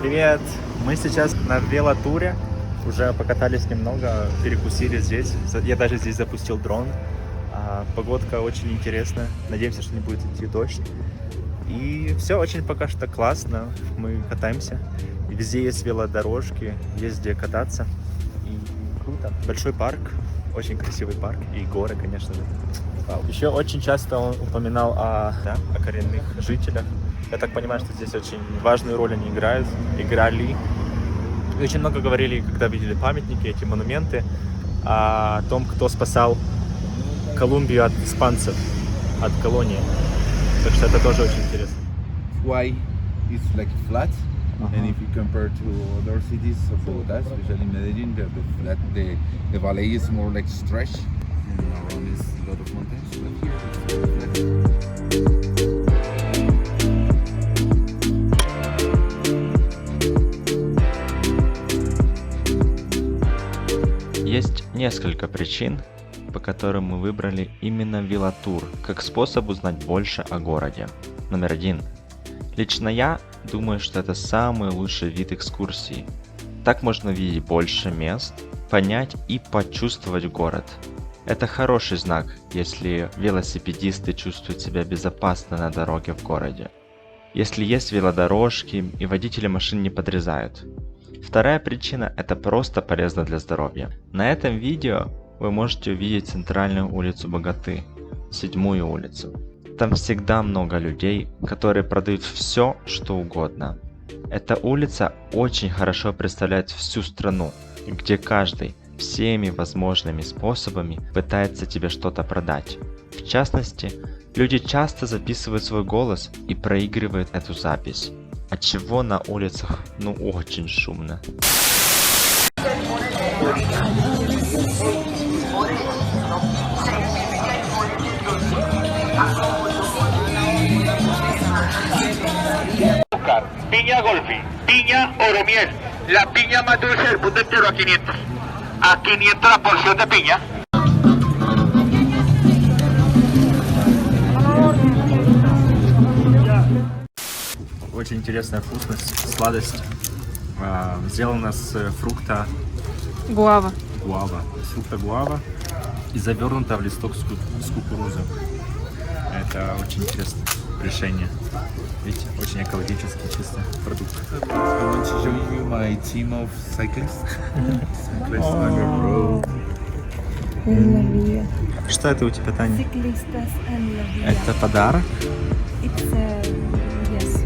Привет! Мы сейчас на велотуре. Уже покатались немного, перекусили здесь. Я даже здесь запустил дрон. Погодка очень интересная. Надеемся, что не будет идти дождь. И все очень пока что классно. Мы катаемся. И везде есть велодорожки, есть где кататься. И круто. Большой парк, очень красивый парк. И горы, конечно же. Еще очень часто он упоминал о коренных жителях. Я так понимаю, что здесь очень важную роль они играли. И очень много говорили, когда видели памятники, эти монументы, о том, кто спасал Колумбию от испанцев, от колонии. Так что это тоже очень интересно. Why it's like flat, and if you compare to other cities of Bogotá, especially Medellin, the valley is more like stretch, and around is a lot of mountains. But here it's flat. Есть несколько причин, по которым мы выбрали именно велотур, как способ узнать больше о городе. Номер один. Лично я думаю, что это самый лучший вид экскурсии. Так можно видеть больше мест, понять и почувствовать город. Это хороший знак, если велосипедисты чувствуют себя безопасно на дороге в городе. Если есть велодорожки и водители машин не подрезают. Вторая причина – это просто полезно для здоровья. На этом видео вы можете увидеть центральную улицу Боготы, 7-ю улицу. Там всегда много людей, которые продают все, что угодно. Эта улица очень хорошо представляет всю страну, где каждый всеми возможными способами пытается тебе что-то продать. В частности, люди часто записывают свой голос и проигрывают эту запись. Отчего на улицах очень шумно. Piña Golfi, piña Oromiel, la piña más dulce del mundo entero a 500. A 500 la porción de piña. Очень интересная вкусность, сладость. Сделана с фрукта Гуава. С фрукта гуава и завернута в листок с кукурузы. Это очень интересное решение. Видите, очень экологический чистый продукт. I want to show you my team of cyclists. Cyclists on the road. Что это у тебя, Таня? Ciclistas en la vía. Это подарок? It's yes.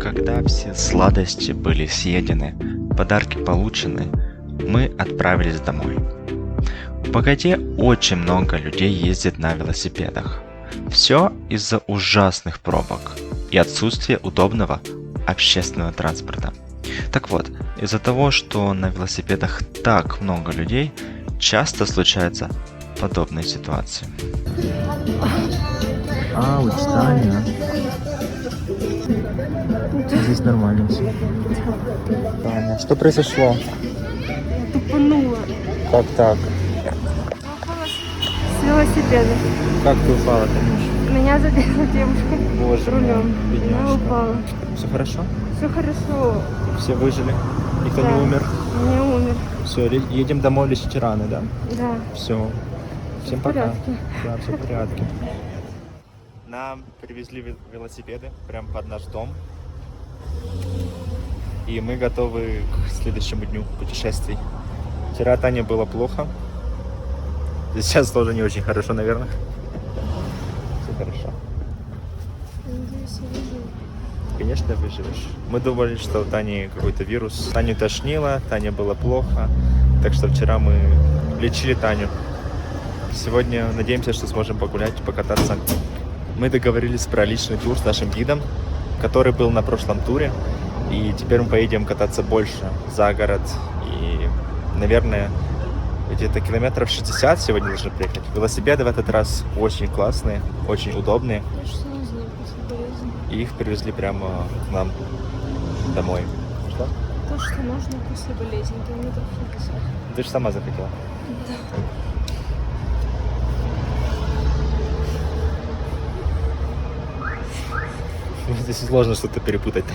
Когда все сладости были съедены, подарки получены, мы отправились домой. В Боготе очень много людей ездит на велосипедах. Все из-за ужасных пробок и отсутствия удобного общественного транспорта. Так вот, из-за того, что на велосипедах так много людей, часто случаются подобные ситуации. Таня. Здесь нормально все. Таня, что произошло? Тупанула. Как так? С велосипеда. Как ты упала, Танюш? Меня задела девушка Боже мой, рулем. Она бедняжка. упала. Все хорошо? Все хорошо. Все выжили? Никто Да. не умер? Не умер. Все, едем домой лечить раны, да? Да. Все. Всем В пока. порядке. Да, все в порядке. Нам привезли велосипеды прямо под наш дом. И мы готовы к следующему дню путешествий. Вчера Тане было плохо. Сейчас тоже не очень хорошо, наверное. Все хорошо. конечно, выживешь. Мы думали, что у Тани какой-то вирус. Таню тошнило, Тане было плохо. Так что вчера мы лечили Таню. Сегодня надеемся, что сможем погулять, покататься. Мы договорились про личный тур с нашим гидом, который был на прошлом туре. И теперь мы поедем кататься больше за город. И, наверное, где-то километров 60 сегодня должны приехать. Велосипеды в этот раз очень классные, очень удобные. И их привезли прямо к нам домой. Что? То, что нужно после болезни, километров 60. Ты же сама захотела. Здесь сложно что-то перепутать.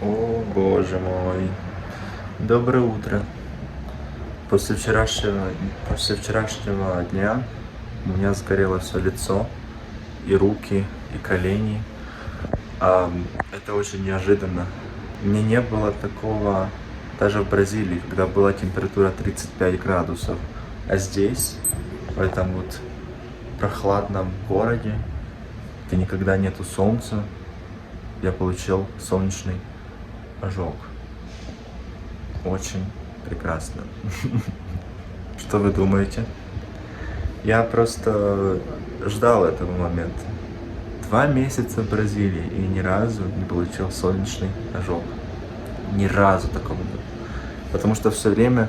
О, боже мой. Доброе утро. После вчерашнего дня у меня сгорело все лицо, и руки, и колени. Это очень неожиданно. Мне не было такого даже в Бразилии, когда была температура 35 градусов. А здесь, в этом вот прохладном городе, где никогда нету солнца, я получил солнечный ожог. Очень прекрасно. Что вы думаете? Я просто ждал этого момента. 2 месяца в Бразилии и ни разу не получил солнечный ожог. Ни разу такого не было. Потому что все время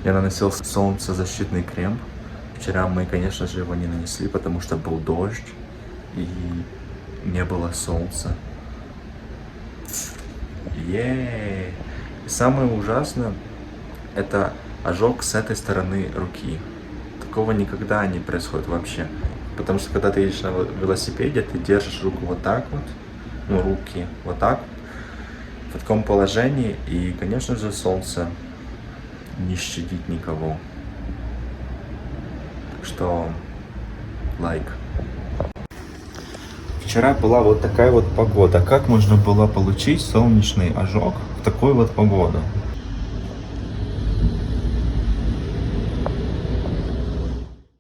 я наносил солнцезащитный крем. Вчера мы, конечно же, его не нанесли, потому что был дождь и не было солнца. И самое ужасное — это ожог с этой стороны руки. Такого никогда не происходит вообще. Потому что когда ты едешь на велосипеде, ты держишь руку вот так вот, руки вот так, в таком положении, и, конечно же, солнце не щадит никого. Так что, лайк. Вчера была вот такая вот погода. Как можно было получить солнечный ожог в такую вот погоду?